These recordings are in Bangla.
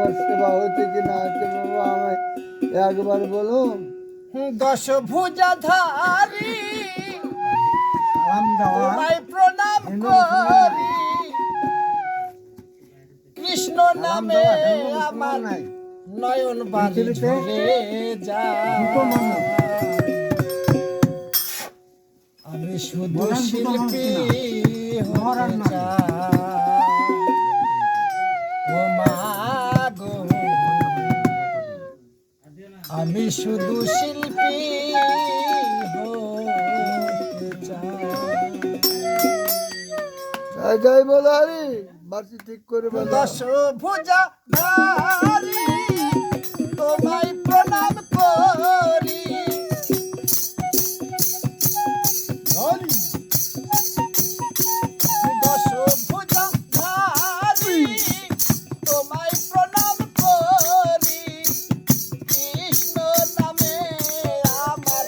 আমার সেবা হচ্ছে কি না হচ্ছে বাবা আমায় একবার বলুন। দশ ভুজাধারী তোমায় প্রণাম করি, কৃষ্ণ নামে আমার নয়ন বাড়ি ঝরে যায়। আমি শুধু শিল্পী হতে চাই, ও মা গো আমি শুধু শিল্পী হতে চাই। যাই বলো আরে বাড়ি ঠিক করে বলো। দশ ভুজা ধারী তোমায় প্রণাম করি, দশ ভুজা ধারী তোমায় প্রণাম করি, কৃষ্ণ নামে আমার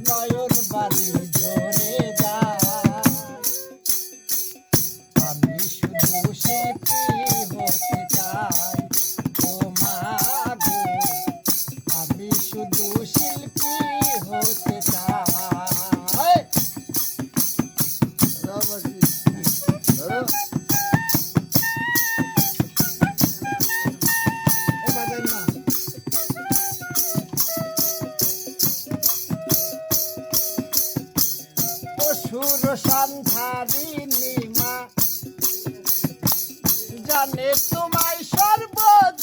নয়ন বাড়ি ঝরে যায়। আমি শুধু শিল্পী হতে চাই, ও মা গো আমি শুধু শিল্পী হতে চাই। বাবাজি, ধরো। এ বাজান না। অসুর সন্ধারিণী মা জানে তোমায় সর্বদ,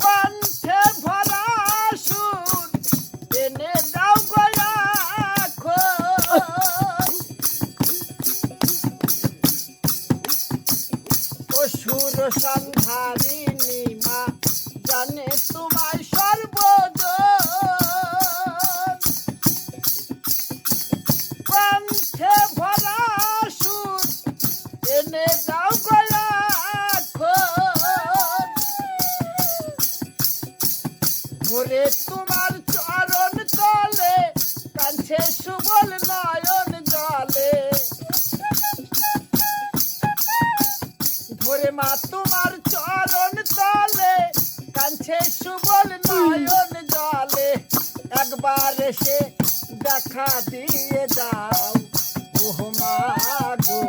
কণ্ঠে ভরা সুর এনে দাও গয়া অসুর সন্ধারিণী মা জানে তোমায় সর্বদ, কণ্ঠে ভরা সুর এনে দাও গয়া ভোরে তোমার চরণ তলে কাছে সুবল নয়ন জলে, ভোরে মা তোমার চরণ তলে কাছে সুবল নয়ন জলে, একবার এসে দেখা দিয়ে যাও, ও মা গো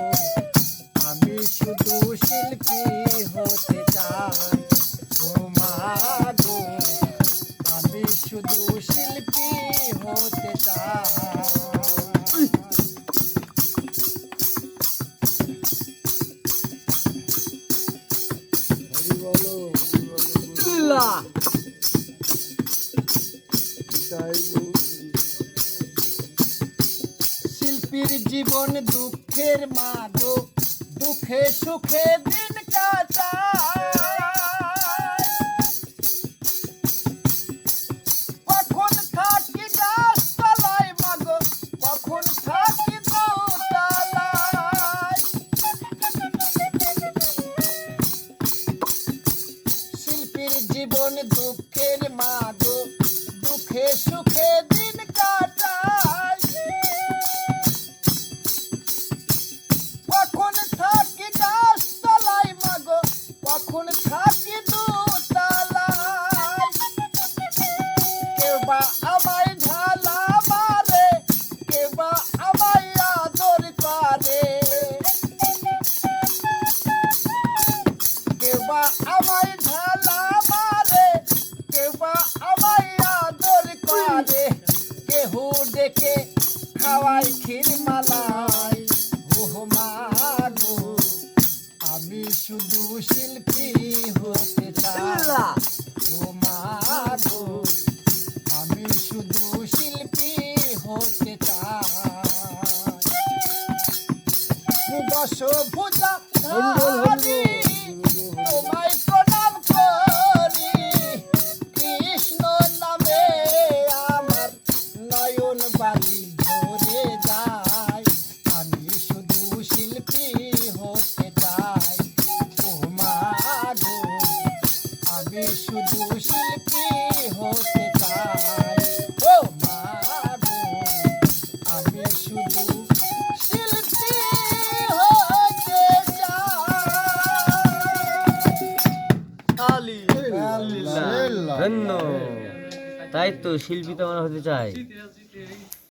আমি শুধু শিল্পী হতে চাই, ও মা গো আমি শুধু শিল্পী হতে চাই। হরি বলো, হরি বলো, যাই গো। শিল্পীর জীবন দুঃখের মা গো, দুঃখে সুখে দিন কাটায়, কখন থাকি গাছতলায় মা গো, কখন থাকি দোতলায়। শিল্পীর জীবন দুঃখের মা গো, দুঃখে সুখে দিন কাটায়, কখন থাকি গাছতলায় মা গো, কখন থাকি দোতলায়। কেউ বা আমায় ঢালা মারে, কেউ বা আমায় আদর করে, কেউ বা আমায় ঢালা মারে, কেউ বা আমায় আদর করে, কেহু ডেকে খাওয়াই ক্ষীর মালাই, ও মা গো আমি শুধু শিল্পী হতে চাই, ও মা গো আমি শুধু শিল্পী হতে চাই। দশ ভুজা ধারী তোমায় প্রণাম করি, কৃষ্ণ নামে আমার নয়ন বাড়ি ঝরে যায়। আমি শুধু শিল্পী হতে চাই, ও মা গো আমি শুধু শিল্পী হতে চাই, ও মা গো আমি শুধু শিল্পী ধন্য। তাই তো শিল্পী তো আমরা হতে চাই।